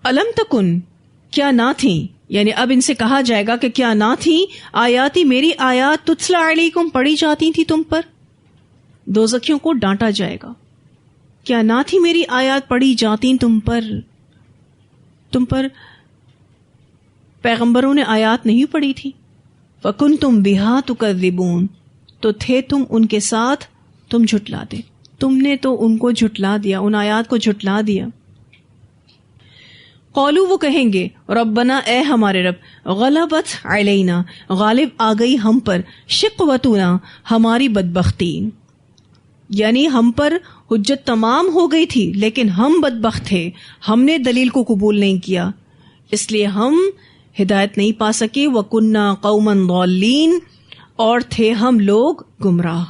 الم تکن، کیا نہ تھیں، یعنی اب ان سے کہا جائے گا کہ کیا نہ تھیں آیاتی، میری آیات تتلا علیکم، پڑھی جاتی تھی تم پر. دوزخیوں کو ڈانٹا جائے گا، کیا نہ تھی میری آیات پڑھی جاتی تم پر پیغمبروں نے آیات نہیں پڑھی تھی. فَكُنْتُمْ بِهَا تُكَذِّبُونَ، تو تھے تم ان کے ساتھ تم جھٹلاتے، تم نے تو ان کو جھٹلا دیا، ان آیات کو جھٹلا دیا. قالو، وہ کہیں گے، ربنا، اے ہمارے رب، غلبت علینا، غالب آ گئی ہم پر، شقوتنا، ہماری بدبختی، یعنی ہم پر حجت تمام ہو گئی تھی لیکن ہم بدبخت تھے، ہم نے دلیل کو قبول نہیں کیا، اس لیے ہم ہدایت نہیں پا سکے. وَكُنَّا قَوْمًا ضَالِّينَ، اور تھے ہم لوگ گمراہ،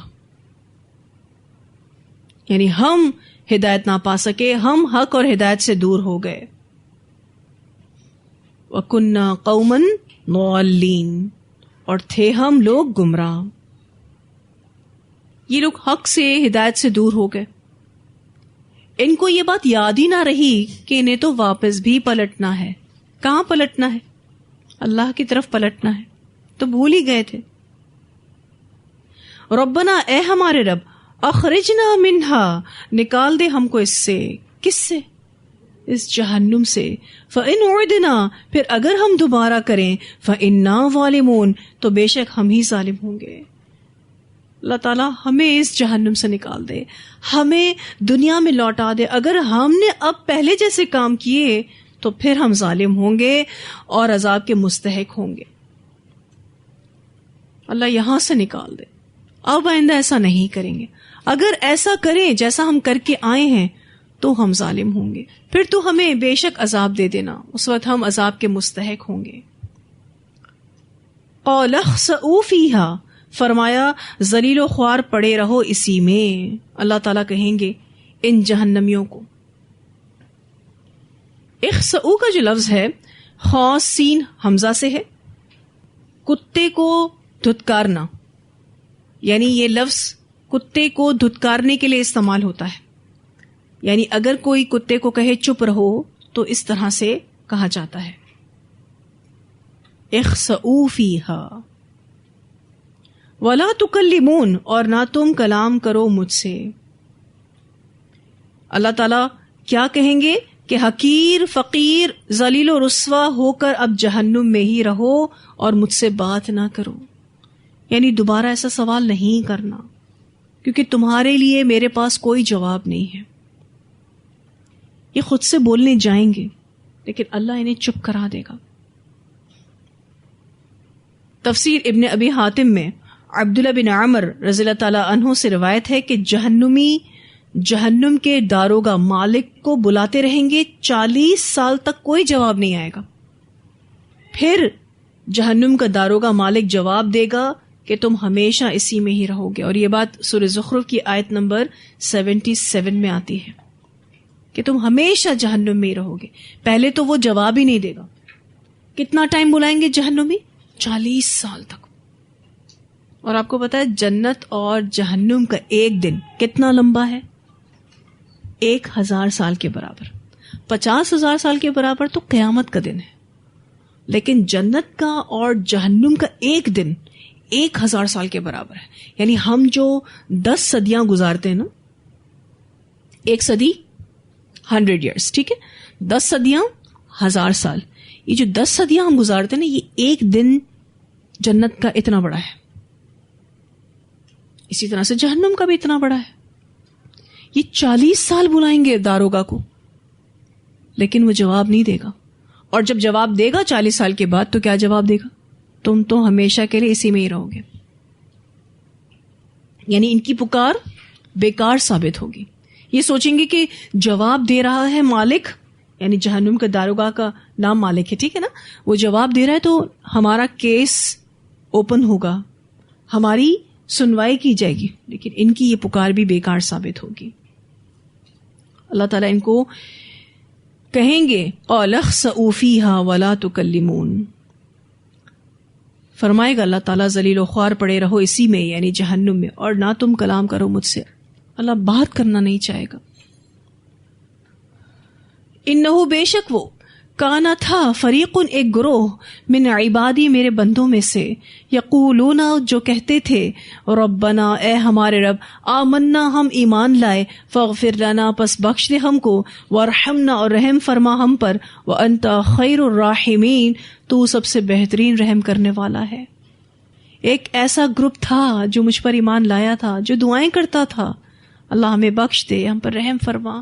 یعنی ہم ہدایت نہ پا سکے، ہم حق اور ہدایت سے دور ہو گئے. وَكُنَّا قَوْمًا ضَالِّينَ، اور تھے ہم لوگ گمراہ. یہ لوگ حق سے، ہدایت سے دور ہو گئے. ان کو یہ بات یاد ہی نہ رہی کہ انہیں تو واپس بھی پلٹنا ہے. کہاں پلٹنا ہے؟ اللہ کی طرف پلٹنا ہے، تو بھول ہی گئے تھے. ربنا، اے ہمارے رب، اخرجنا منہا، نکال دے ہم کو اس سے. کس سے؟ اس جہنم سے. فَإِنْ عُدْنَا، پھر اگر ہم دوبارہ کریں، فَإِنَّا ظَالِمُونَ، تو بے شک ہم ہی ظالم ہوں گے. اللہ تعالیٰ ہمیں اس جہنم سے نکال دے، ہمیں دنیا میں لوٹا دے. اگر ہم نے اب پہلے جیسے کام کیے تو پھر ہم ظالم ہوں گے اور عذاب کے مستحق ہوں گے. اللہ یہاں سے نکال دے، اب آئندہ ایسا نہیں کریں گے. اگر ایسا کریں جیسا ہم کر کے آئے ہیں تو ہم ظالم ہوں گے، پھر تو ہمیں بے شک عذاب دے دینا، اس وقت ہم عذاب کے مستحق ہوں گے. قَالَ اخْسَئُوا فِيهَا، فرمایا ذلیل و خوار پڑے رہو اسی میں. اللہ تعالیٰ کہیں گے ان جہنمیوں کو. اخسؤ کا جو لفظ ہے، خا سین حمزہ سے ہے، کتے کو دھتکارنا، یعنی یہ لفظ کتے کو دھتکارنے کے لیے استعمال ہوتا ہے. یعنی اگر کوئی کتے کو کہے چپ رہو تو اس طرح سے کہا جاتا ہے. اخسؤ فیہا ولا تکلمون، اور نہ تم کلام کرو مجھ سے. اللہ تعالیٰ کیا کہیں گے کہ حقیر، فقیر، ذلیل و رسوا ہو کر اب جہنم میں ہی رہو اور مجھ سے بات نہ کرو. یعنی دوبارہ ایسا سوال نہیں کرنا، کیونکہ تمہارے لیے میرے پاس کوئی جواب نہیں ہے. یہ خود سے بولنے جائیں گے لیکن اللہ انہیں چپ کرا دے گا. تفسیر ابن ابی حاتم میں عبداللہ بن عمر رضی اللہ تعالیٰ عنہ سے روایت ہے کہ جہنمی جہنم کے داروغہ مالک کو بلاتے رہیں گے 40 سال تک، کوئی جواب نہیں آئے گا. پھر جہنم کا داروغہ مالک جواب دے گا کہ تم ہمیشہ اسی میں ہی رہو گے. اور یہ بات سورہ زخرف کی آیت نمبر 77 میں آتی ہے کہ تم ہمیشہ جہنم میں ہی رہو گے. پہلے تو وہ جواب ہی نہیں دے گا. کتنا ٹائم بلائیں گے جہنمی؟ 40 سال تک. اور آپ کو پتا ہے جنت اور جہنم کا ایک دن کتنا لمبا ہے؟ 1000 سال کے برابر. 50,000 سال کے برابر تو قیامت کا دن ہے، لیکن جنت کا اور جہنم کا ایک دن 1000 سال کے برابر ہے. یعنی ہم جو 10 صدیاں گزارتے ہیں نا، ایک صدی 100 years، ٹھیک ہے، 10 صدیاں 1000 سال. یہ جو 10 صدیاں ہم گزارتے ہیں نا، یہ ایک دن جنت کا اتنا بڑا ہے. اسی طرح سے جہنم کا بھی اتنا بڑا ہے. یہ 40 سال بلائیں گے داروغہ کو، لیکن وہ جواب نہیں دے گا. اور جب جواب دے گا 40 سال کے بعد تو کیا جواب دے گا؟ تم تو ہمیشہ کے لیے اسی میں ہی رہو گے. یعنی ان کی پکار بیکار ثابت ہوگی. یہ سوچیں گے کہ جواب دے رہا ہے مالک، یعنی جہنم کا داروغہ کا نام مالک ہے، ٹھیک ہے نا، وہ جواب دے رہا ہے تو ہمارا کیس اوپن ہوگا، ہماری سنوائی کی جائے گی. لیکن ان کی یہ پکار بھی بیکار ثابت ہوگی. اللہ تعالیٰ ان کو کہیں گے قَالَ اخْسَئُوا فِيهَا وَلَا تُكَلِّمُونَ، فرمائے گا اللہ تعالیٰ ذلیل و خوار پڑے رہو اسی میں، یعنی جہنم میں، اور نہ تم کلام کرو مجھ سے. اللہ بات کرنا نہیں چاہے گا. انہو، بے شک وہ، کانا تھا فریقن ایک گروہ من عبادی میرے بندوں میں سے یقولون جو کہتے تھے ربنا اے ہمارے رب آمنا ہم ایمان لائے فاغفر لنا پس بخش دے ہم کو وارحمنا اور رحم فرما ہم پر وانت خیر الراحمین تو سب سے بہترین رحم کرنے والا ہے. ایک ایسا گروپ تھا جو مجھ پر ایمان لایا تھا, جو دعائیں کرتا تھا اللہ ہمیں بخش دے, ہم پر رحم فرما,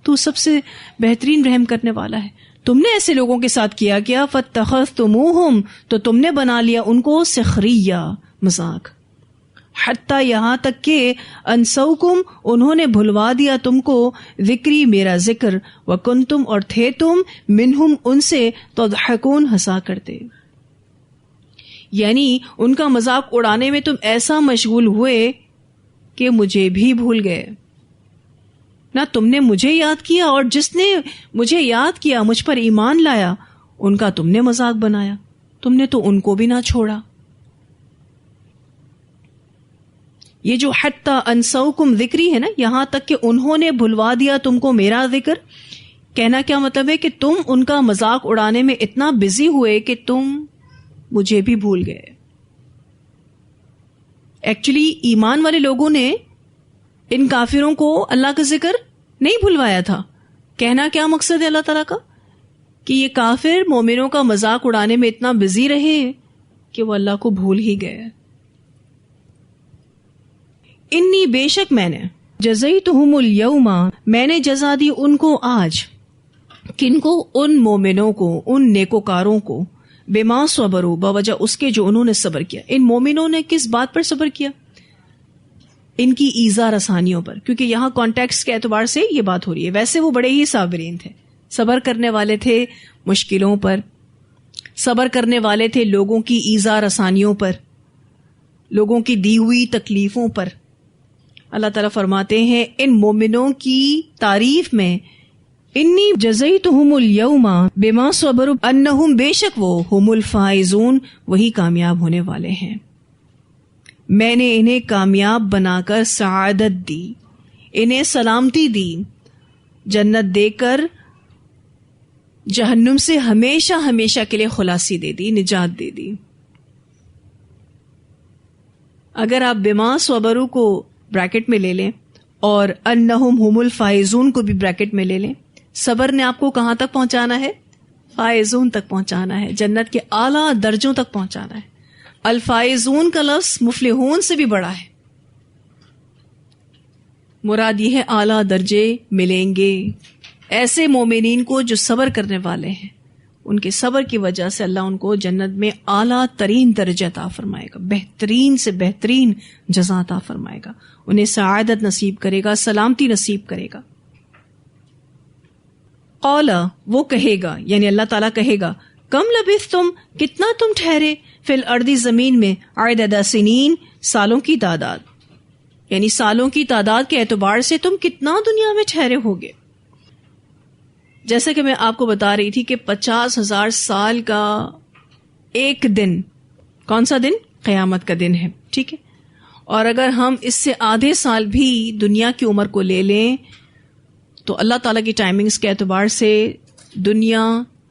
تو سب سے بہترین رحم کرنے والا ہے. تم نے ایسے لوگوں کے ساتھ کیا کیا فاتخذتموہم تو تم نے بنا لیا ان کو سخریہ مذاق, حتیٰ یہاں تک کہ انسوکم انہوں نے بھلوا دیا تم کو ذکری میرا ذکر وکنتم اور تھے تم منہم ان سے تضحکون ہنسا کرتے. یعنی ان کا مذاق اڑانے میں تم ایسا مشغول ہوئے کہ مجھے بھی بھول گئے. نہ تم نے مجھے یاد کیا اور جس نے مجھے یاد کیا مجھ پر ایمان لایا ان کا تم نے مذاق بنایا, تم نے تو ان کو بھی نہ چھوڑا. یہ جو حتی انسوکم ذکری ہے نا, یہاں تک کہ انہوں نے بھلوا دیا تم کو میرا ذکر, کہنا کیا مطلب ہے کہ تم ان کا مذاق اڑانے میں اتنا بزی ہوئے کہ تم مجھے بھی بھول گئے. ایکچولی ایمان والے لوگوں نے ان کافروں کو اللہ کا ذکر نہیں بھلوایا تھا. کہنا کیا مقصد ہے اللہ تعالیٰ کا کہ یہ کافر مومنوں کا مذاق اڑانے میں اتنا بزی رہے کہ وہ اللہ کو بھول ہی گئے. انی بے شک میں نے جزیتہم الیوم میں نے جزا دی ان کو آج. کن کو؟ ان مومنوں کو, ان نیکوکاروں کو. بما صبروا بوجہ اس کے جو انہوں نے صبر کیا. ان مومنوں نے کس بات پر صبر کیا؟ ان کی ایذا رسانیوں پر, کیونکہ یہاں کانٹیکسٹ کے اعتبار سے یہ بات ہو رہی ہے. ویسے وہ بڑے ہی صابرین تھے, صبر کرنے والے تھے مشکلوں پر, صبر کرنے والے تھے لوگوں کی ایذا رسانیوں پر, لوگوں کی دی ہوئی تکلیفوں پر. اللہ تعالیٰ فرماتے ہیں ان مومنوں کی تعریف میں انی جزیتہم الیوم بما صبروا انہم بے شک وہ ہم الفائزون وہی کامیاب ہونے والے ہیں. میں نے انہیں کامیاب بنا کر سعادت دی, انہیں سلامتی دی, جنت دے کر جہنم سے ہمیشہ ہمیشہ کے لیے خلاصی دے دی, نجات دے دی. اگر آپ بما صبروا کو بریکٹ میں لے لیں اور انہم ہم الفائزون کو بھی بریکٹ میں لے لیں, صبر نے آپ کو کہاں تک پہنچانا ہے؟ فائزون تک پہنچانا ہے, جنت کے اعلیٰ درجوں تک پہنچانا ہے. الفائزون کا لفظ مفلحون سے بھی بڑا ہے. مراد یہ ہے اعلیٰ درجے ملیں گے ایسے مومنین کو جو صبر کرنے والے ہیں. ان کے صبر کی وجہ سے اللہ ان کو جنت میں اعلیٰ ترین درجہ عطا فرمائے گا, بہترین سے بہترین جزا عطا فرمائے گا, انہیں سعادت نصیب کرے گا, سلامتی نصیب کرے گا. قال وہ کہے گا, یعنی اللہ تعالیٰ کہے گا, کم لبثتم کتنا تم ٹھہرے, فی الارض زمین میں, عدد سنین سالوں کی تعداد, یعنی سالوں کی تعداد کے اعتبار سے تم کتنا دنیا میں ٹھہرے ہوگے. جیسا کہ میں آپ کو بتا رہی تھی کہ 50,000 سال کا ایک دن, کون سا دن؟ قیامت کا دن ہے, ٹھیک ہے. اور اگر ہم اس سے آدھے سال بھی دنیا کی عمر کو لے لیں تو اللہ تعالیٰ کی ٹائمنگز کے اعتبار سے دنیا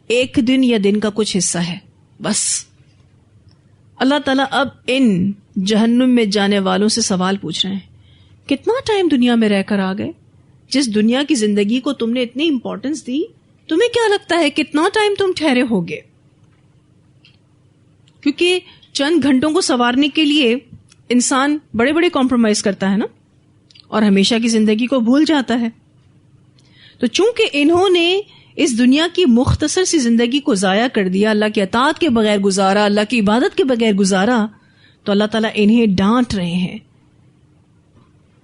ایک دن یا دن کا کچھ حصہ ہے بس. اللہ تعالیٰ اب ان جہنم میں جانے والوں سے سوال پوچھ رہے ہیں, کتنا ٹائم دنیا میں رہ کر آ گئے؟ جس دنیا کی زندگی کو تم نے اتنی امپورٹنس دی, تمہیں کیا لگتا ہے کتنا ٹائم تم ٹھہرے ہوگے؟ کیونکہ چند گھنٹوں کو سنوارنے کے لیے انسان بڑے بڑے کمپرومائز کرتا ہے نا, اور ہمیشہ کی زندگی کو بھول جاتا ہے. تو چونکہ انہوں نے اس دنیا کی مختصر سی زندگی کو ضائع کر دیا, اللہ کی اطاعت کے بغیر گزارا, اللہ کی عبادت کے بغیر گزارا, تو اللہ تعالیٰ انہیں ڈانٹ رہے ہیں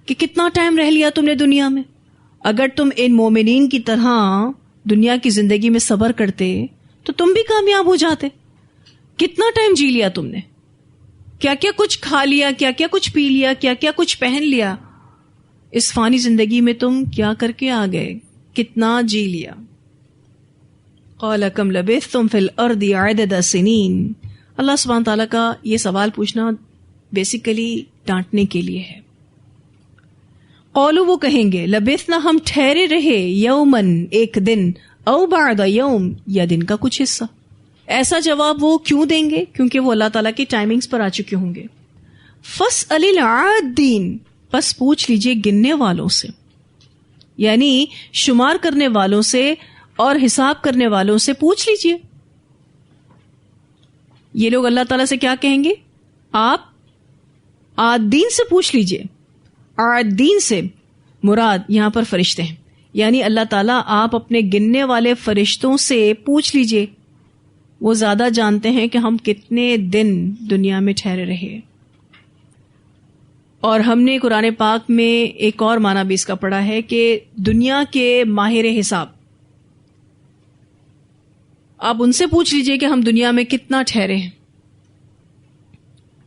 کہ کتنا ٹائم رہ لیا تم نے دنیا میں. اگر تم ان مومنین کی طرح دنیا کی زندگی میں صبر کرتے تو تم بھی کامیاب ہو جاتے. کتنا ٹائم جی لیا تم نے, کیا کیا کچھ کھا لیا, کیا کیا کچھ پی لیا, کیا کیا کچھ پہن لیا. اس فانی زندگی میں تم کیا کر کے آ گئے, کتنا جی لیا. قال کم لبثتم فی الارض عدد سنین. اللہ سبحانہ تعالیٰ کا یہ سوال پوچھنا بیسیکلی ڈانٹنے کے لیے ہے. قولو وہ کہیں گے, لبثنا ہم ٹھہرے رہے, یومن ایک دن, او بعد یوم یا دن کا کچھ حصہ. ایسا جواب وہ کیوں دیں گے؟ کیونکہ وہ اللہ تعالیٰ کی ٹائمنگز پر آ چکے ہوں گے. فاسأل العادین، پس پوچھ لیجئے گننے والوں سے، یعنی شمار کرنے والوں سے اور حساب کرنے والوں سے پوچھ لیجئے. یہ لوگ اللہ تعالیٰ سے کیا کہیں گے؟ آپ عادین سے پوچھ لیجئے. عادین سے مراد یہاں پر فرشتے ہیں، یعنی اللہ تعالیٰ آپ اپنے گننے والے فرشتوں سے پوچھ لیجئے. وہ زیادہ جانتے ہیں کہ ہم کتنے دن دنیا میں ٹھہرے رہے. اور ہم نے قرآن پاک میں ایک اور معنی بھی اس کا پڑھا ہے کہ دنیا کے ماہر حساب، آپ ان سے پوچھ لیجئے کہ ہم دنیا میں کتنا ٹھہرے ہیں.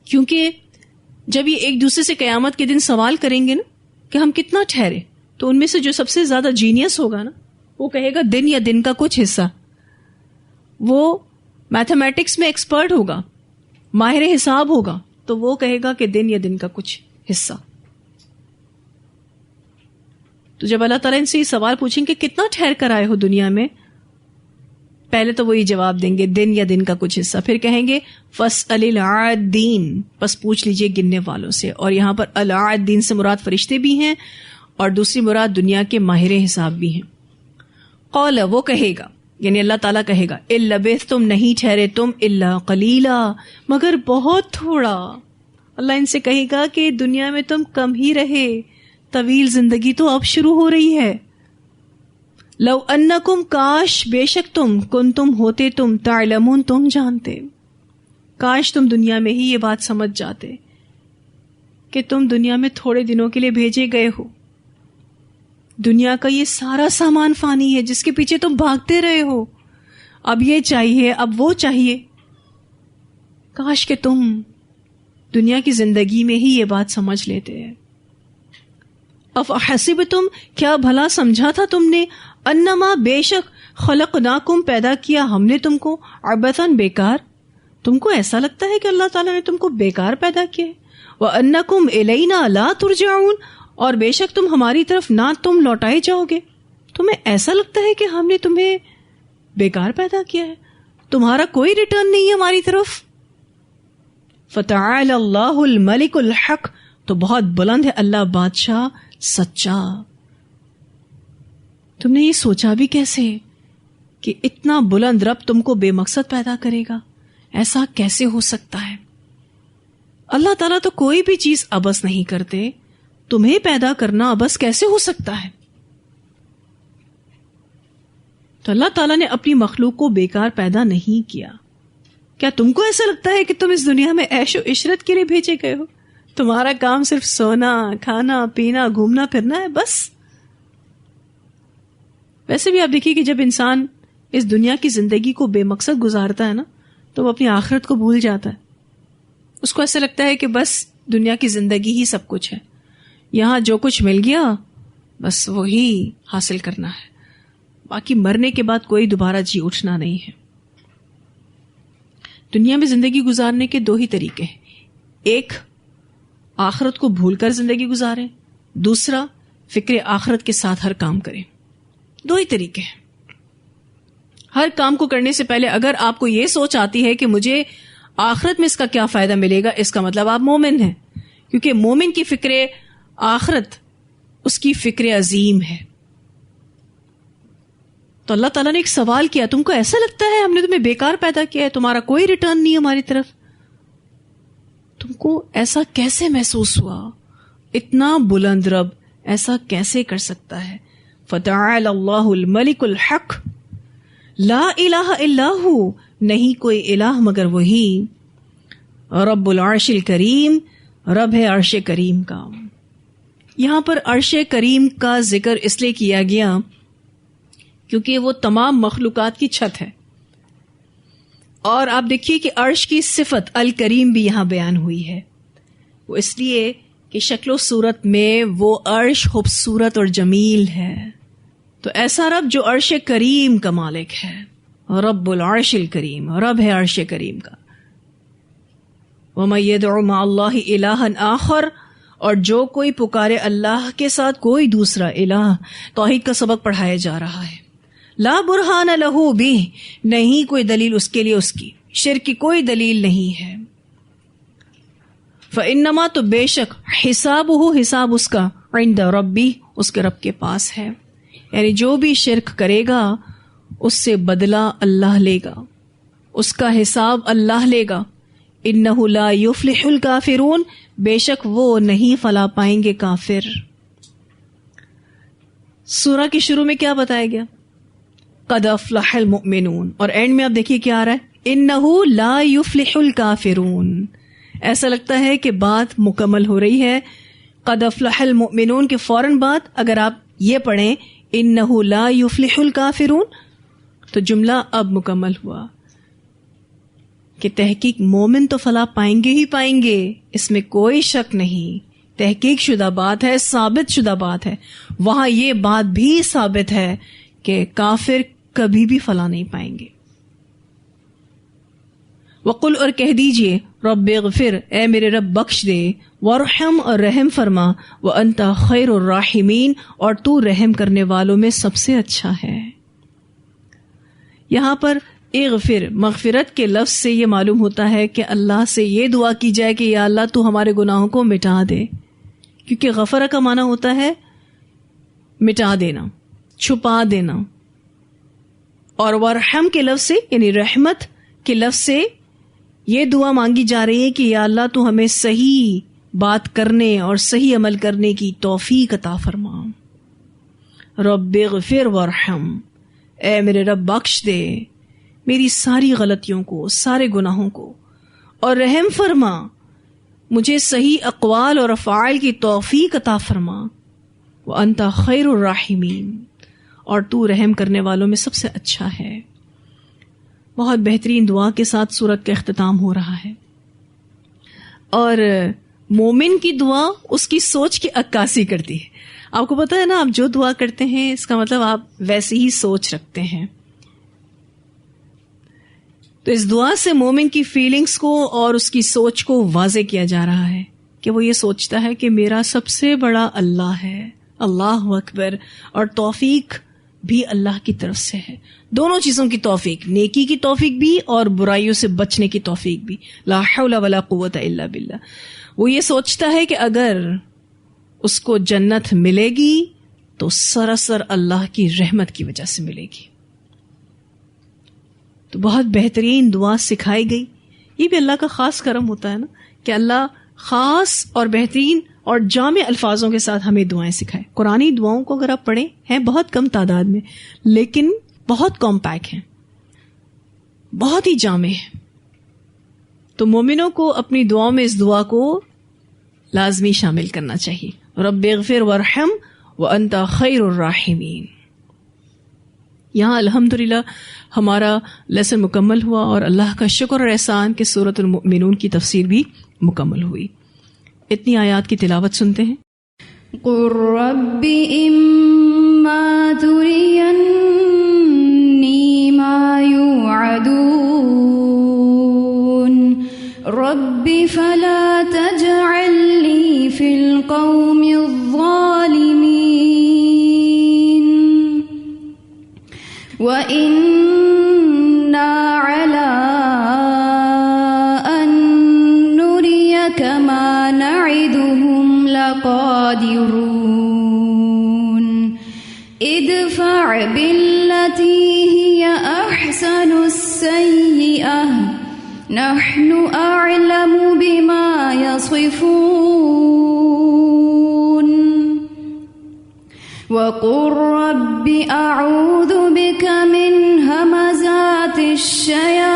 کیونکہ جب یہ ایک دوسرے سے قیامت کے دن سوال کریں گے نا کہ ہم کتنا ٹھہرے، تو ان میں سے جو سب سے زیادہ جینیس ہوگا نا، وہ کہے گا دن یا دن کا کچھ حصہ. وہ میتھمیٹکس میں ایکسپرٹ ہوگا، ماہر حساب ہوگا، تو وہ کہے گا کہ دن یا دن کا کچھ حصہ. تو جب اللہ تعالیٰ ان سے یہ سوال پوچھیں کہ کتنا ٹھہر کر آئے ہو دنیا میں، پہلے تو وہ یہ جواب دیں گے دن یا دن کا کچھ حصہ. پھر کہیں گے فاسأل العادین، پس پوچھ لیجئے گننے والوں سے. اور یہاں پر العادین سے مراد فرشتے بھی ہیں اور دوسری مراد دنیا کے ماہر حساب بھی ہیں. قال، وہ کہے گا، یعنی اللہ تعالیٰ کہے گا، لبثتم، نہیں ٹھہرے تم، الا قلیلا، مگر بہت تھوڑا. اللہ ان سے کہے گا کہ دنیا میں تم کم ہی رہے، طویل زندگی تو اب شروع ہو رہی ہے. لو انکم، کاش، بے شک تم، کنتم، ہوتے تم، تعلمون، تم جانتے. کاش تم دنیا میں ہی یہ بات سمجھ جاتے کہ تم دنیا میں تھوڑے دنوں کے لیے بھیجے گئے ہو. دنیا کا یہ سارا سامان فانی ہے جس کے پیچھے تم بھاگتے رہے ہو، اب یہ چاہیے، اب وہ چاہیے. کاش کہ تم دنیا کی زندگی میں ہی یہ بات سمجھ لیتے ہیں. افحسبتم، کیا بھلا سمجھا تھا تم نے، انما، بے شک، خلقناکم، پیدا کیا ہم نے تم کو، عبثا، بیکار. تم کو ایسا لگتا ہے کہ اللہ تعالیٰ نے تم کو بیکار پیدا کیا ہے. وانکم الینا لا ترجعون، اور بے شک تم ہماری طرف نہ تم لوٹائے جاؤ گے. تمہیں ایسا لگتا ہے کہ ہم نے تمہیں بیکار پیدا کیا ہے، تمہارا کوئی ریٹرن نہیں ہے ہماری طرف. فتعال اللہ الملک الحق، تو بہت بلند ہے اللہ بادشاہ سچا. تم نے یہ سوچا بھی کیسے کہ اتنا بلند رب تم کو بے مقصد پیدا کرے گا؟ ایسا کیسے ہو سکتا ہے؟ اللہ تعالیٰ تو کوئی بھی چیز عبث نہیں کرتے، تمہیں پیدا کرنا عبث کیسے ہو سکتا ہے؟ تو اللہ تعالیٰ نے اپنی مخلوق کو بیکار پیدا نہیں کیا. کیا تم کو ایسا لگتا ہے کہ تم اس دنیا میں عیش و عشرت کے لیے بھیجے گئے ہو؟ تمہارا کام صرف سونا، کھانا، پینا، گھومنا پھرنا ہے بس. ویسے بھی آپ دیکھیے کہ جب انسان اس دنیا کی زندگی کو بے مقصد گزارتا ہے نا، تو وہ اپنی آخرت کو بھول جاتا ہے. اس کو ایسا لگتا ہے کہ بس دنیا کی زندگی ہی سب کچھ ہے، یہاں جو کچھ مل گیا بس وہی حاصل کرنا ہے، باقی مرنے کے بعد کوئی دوبارہ جی اٹھنا نہیں ہے. دنیا میں زندگی گزارنے کے دو ہی طریقے ہیں، ایک آخرت کو بھول کر زندگی گزاریں، دوسرا فکر آخرت کے ساتھ ہر کام کریں. دو ہی طریقے ہیں. ہر کام کو کرنے سے پہلے اگر آپ کو یہ سوچ آتی ہے کہ مجھے آخرت میں اس کا کیا فائدہ ملے گا، اس کا مطلب آپ مومن ہیں، کیونکہ مومن کی فکر آخرت اس کی فکر عظیم ہے. تو اللہ تعالیٰ نے ایک سوال کیا، تم کو ایسا لگتا ہے ہم نے تمہیں بیکار پیدا کیا ہے، تمہارا کوئی ریٹرن نہیں ہماری طرف؟ تم کو ایسا کیسے محسوس ہوا؟ اتنا بلند رب ایسا کیسے کر سکتا ہے؟ فتعال اللہ الملک الحق لا الہ الا ہو، نہیں کوئی الہ مگر وہی، رب العرش الکریم، رب ہے عرش کریم کا. یہاں پر عرش کریم کا ذکر اس لیے کیا گیا کیونکہ وہ تمام مخلوقات کی چھت ہے. اور آپ دیکھیے کہ عرش کی صفت الکریم بھی یہاں بیان ہوئی ہے. وہ اس لیے کہ شکل و صورت میں وہ عرش خوبصورت اور جمیل ہے. تو ایسا رب جو عرش کریم کا مالک ہے، رب العرش الکریم، رب ہے عرش کریم کا. وَمَن يَدْعُ مَعَ اللَّهِ إِلَٰهًا آخر، اور جو کوئی پکارے اللہ کے ساتھ کوئی دوسرا الہ. توحید کا سبق پڑھایا جا رہا ہے. لا برہان لہ بہ، نہیں کوئی دلیل اس کے لیے اس کی، شرک کی کوئی دلیل نہیں ہے. فإنما، تو بے شک، حسابہ، حساب اس کا، عند ربی، اس کے رب کے پاس ہے. یعنی جو بھی شرک کرے گا اس سے بدلہ اللہ لے گا، اس کا حساب اللہ لے گا. انہ لا یفلح الکافرون، بے شک وہ نہیں فلاح پائیں گے کافر. سورہ کے شروع میں کیا بتایا گیا؟ قد افلح المؤمنون، اور اینڈ میں آپ دیکھیے کیا آ رہا ہے؟ انہ لا یفلح الکافرون. ایسا لگتا ہے کہ بات مکمل ہو رہی ہے. قد افلح المؤمنون کے فوراً بعد اگر آپ یہ پڑھیں انہ لا یفلح الکافرون تو جملہ اب مکمل ہوا کہ تحقیق مومن تو فلاح پائیں گے ہی پائیں گے، اس میں کوئی شک نہیں. تحقیق شدہ بات ہے، ثابت شدہ بات ہے. وہاں یہ بات بھی ثابت ہے کہ کافر کبھی بھی فلاح نہیں پائیں گے. وقل، اور کہہ دیجئے، رب اغفر، اے میرے رب بخش دے، وارحم، اور رحم فرما، وانت خیر الراحمین، اور تو رحم کرنے والوں میں سب سے اچھا ہے. یہاں پر اغفر، مغفرت کے لفظ سے یہ معلوم ہوتا ہے کہ اللہ سے یہ دعا کی جائے کہ یا اللہ تو ہمارے گناہوں کو مٹا دے، کیونکہ غفرہ کا معنی ہوتا ہے مٹا دینا، چھپا دینا. اور ورحم کے لفظ سے، یعنی رحمت کے لفظ سے یہ دعا مانگی جا رہی ہے کہ یا اللہ تو ہمیں صحیح بات کرنے اور صحیح عمل کرنے کی توفیق عطا فرما. رب اغفر وارحم، اے میرے رب بخش دے میری ساری غلطیوں کو، سارے گناہوں کو، اور رحم فرما، مجھے صحیح اقوال اور افعال کی توفیق عطا فرما. وانت خیر الراحمین، اور تو رحم کرنے والوں میں سب سے اچھا ہے. بہت بہترین دعا کے ساتھ سورت کا اختتام ہو رہا ہے. اور مومن کی دعا اس کی سوچ کی عکاسی کرتی ہے. آپ کو پتہ ہے نا، آپ جو دعا کرتے ہیں اس کا مطلب آپ ویسی ہی سوچ رکھتے ہیں. تو اس دعا سے مومن کی فیلنگز کو اور اس کی سوچ کو واضح کیا جا رہا ہے کہ وہ یہ سوچتا ہے کہ میرا سب سے بڑا اللہ ہے، اللہ اکبر، اور توفیق بھی اللہ کی طرف سے ہے. دونوں چیزوں کی توفیق، نیکی کی توفیق بھی اور برائیوں سے بچنے کی توفیق بھی. لا حول ولا قوت الا باللہ. وہ یہ سوچتا ہے کہ اگر اس کو جنت ملے گی تو سراسر اللہ کی رحمت کی وجہ سے ملے گی. تو بہت بہترین دعا سکھائی گئی. یہ بھی اللہ کا خاص کرم ہوتا ہے نا کہ اللہ خاص اور بہترین اور جامع الفاظوں کے ساتھ ہمیں دعائیں سکھائے. قرآنی دعاؤں کو اگر آپ پڑھیں ہیں بہت کم تعداد میں، لیکن بہت کمپیکٹ ہیں، بہت ہی جامع ہیں. تو مومنوں کو اپنی دعاؤں میں اس دعا کو لازمی شامل کرنا چاہیے. رب اغفر وارحم وانت خیر الراحمین. یہاں الحمدللہ ہمارا لیسن مکمل ہوا اور اللہ کا شکر اور احسان کہ سورۃ المؤمنون کی تفسیر بھی مکمل ہوئی. اتنی آیات کی تلاوت سنتے ہیں. قُل رَّبِّ إِمَّا تُرِيَنِّي مَا يُوعَدُونَ رَبِّ فَلَا تَجْعَلْنِي فِي الْقَوْمِ الظَّالِمِينَ وَإِنَّا عَلَىٰ أَن نُّرِيَكَ مَا نَعِدُهُمْ لَقَادِرُونَ ادْفَعْ بِالَّتِي هِيَ أَحْسَنُ السَّيِّئَةَ نَحْنُ أَعْلَمُ بِمَا يَصِفُونَ وَقُل رَّبِّ أَعُوذُ بِكَ مِنْ هَمَزَاتِ الشَّيَاطِينِ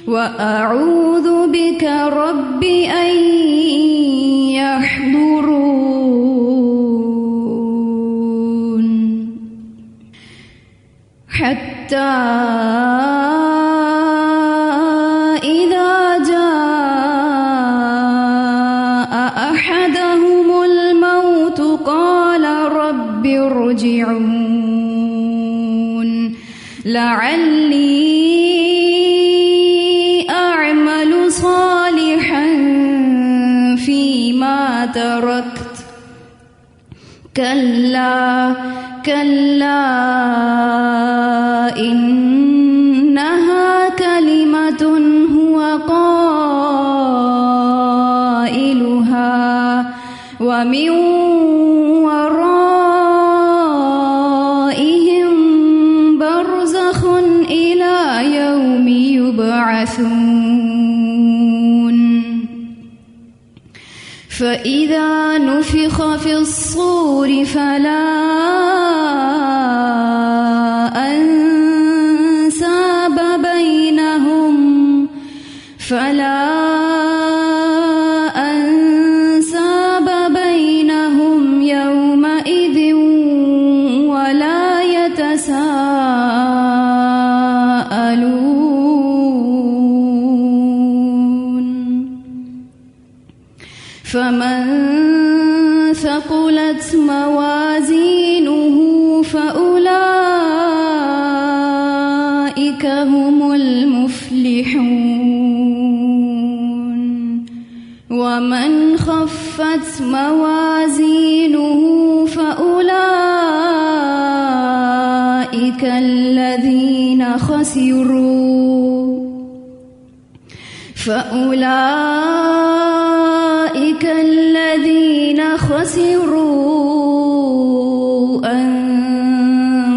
وَأَعُوذُ بِكَ رَبِّ أَن يَحْضُرُونِ حَتَّى إِذَا جَاءَ أَحَدَهُمُ الْمَوْتُ قَالَ رَبِّ ارْجِعُونِ لَعَلِّي أَعْمَلُ صَالِحًا فِيمَا تَرَكْتُ كلا كلا إنها كلمة هو قائلها ومن ورائهم برزخ إلى يوم يبعثون فإذا نفخ في الصور فلا أنساب بينهم يومئذ ولا يتساءلون فمن ثقلت موازينه فأولئك هم المفلحون ومن خفت موازينه فأولئك الذين خسروا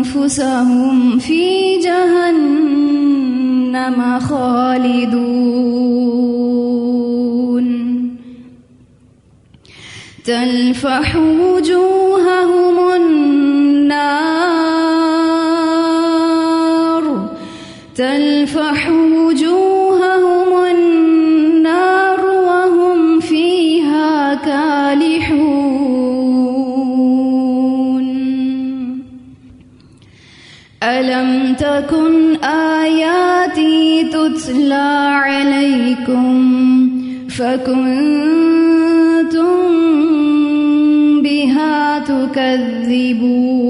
أنفسهم في جهنم خالدون تلفح وجوههم النار وهم فيها كالحون ألم تكن آياتي تتلى عليكم فكنتم بها تكذبون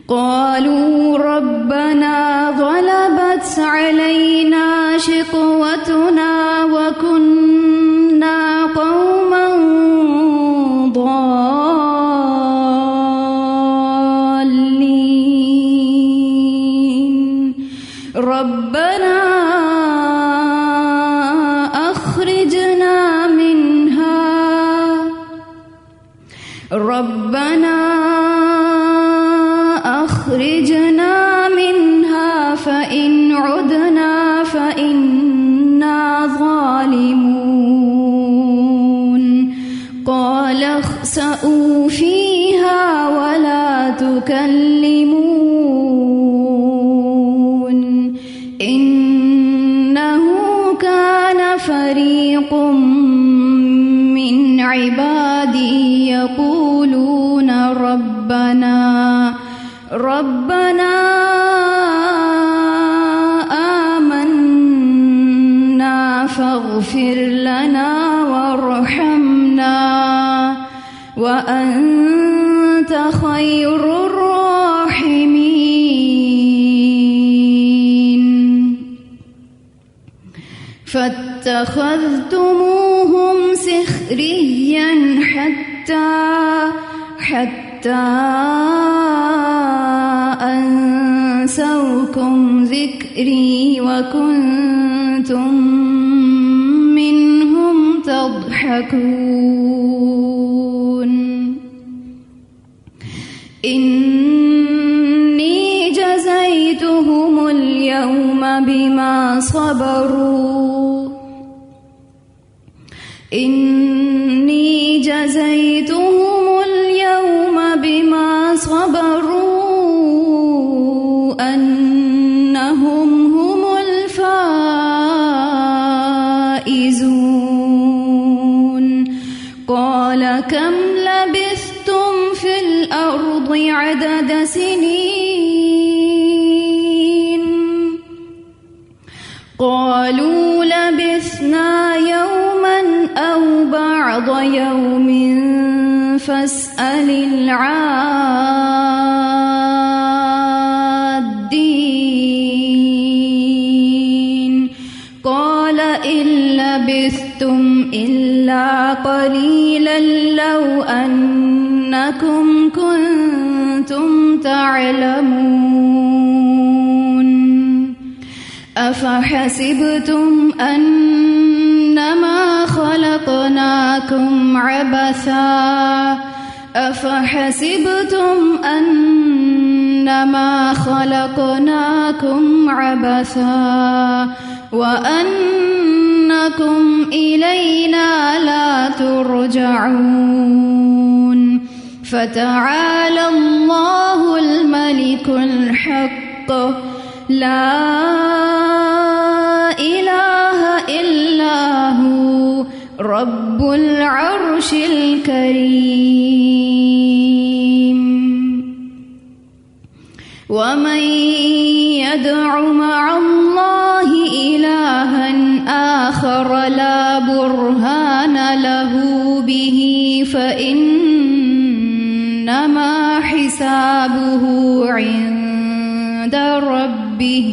قالوا ربنا غلبت علينا شقوتنا وكنا قوما ضالين ربنا أخرجنا منها فإن عدنا فإنا ظالمون قال اخسئوا فيها ولا تكلمون إنه كان فريق من عبادي يقولون ربنا آمنا فاغفر لنا وارحمنا وأنت خير الراحمين فاتخذتموهم سخريا حتى أنسوكم ذكري وكنتم منهم تضحكون إني جزيتهم اليوم بما صبروا أنهم هم الفائزون قال كم لبثتم في الأرض عدد سنين قالوا لبثنا يوما أو بعض يوم فاسأل العادين قال إن لبثتم لبثتم إلا قليلا لو أنكم كنتم تعلمون أفحسبتم أنما خلقناكم عبثا وأنكم إلينا لا ترجعون فتعالى الله الملك الحق لا إله إلا هو رب العرش الكريم ومن يدع مع الله إلها آخر لا برهان له به فإنما حسابه عند ربه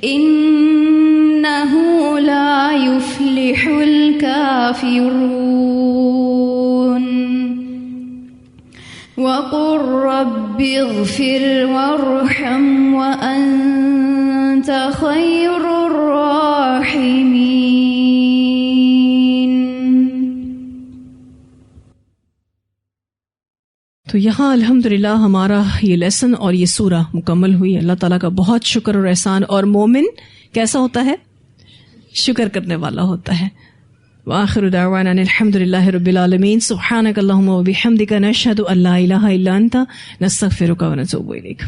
إنه لا يفلح الكافرون وقل رب اغفر وارحم وأنت خير الراحمين. تو یہاں الحمدللہ ہمارا یہ لیسن اور یہ سورہ مکمل ہوئی. اللہ تعالیٰ کا بہت شکر اور احسان. اور مومن کیسا ہوتا ہے؟ شکر کرنے والا ہوتا ہے. وآخر دعوانا الحمدللہ رب العالمین. سبحانک اللہم و بحمدک نشہد ان لا الہ الا انت نستغفرک و نتوب الیک.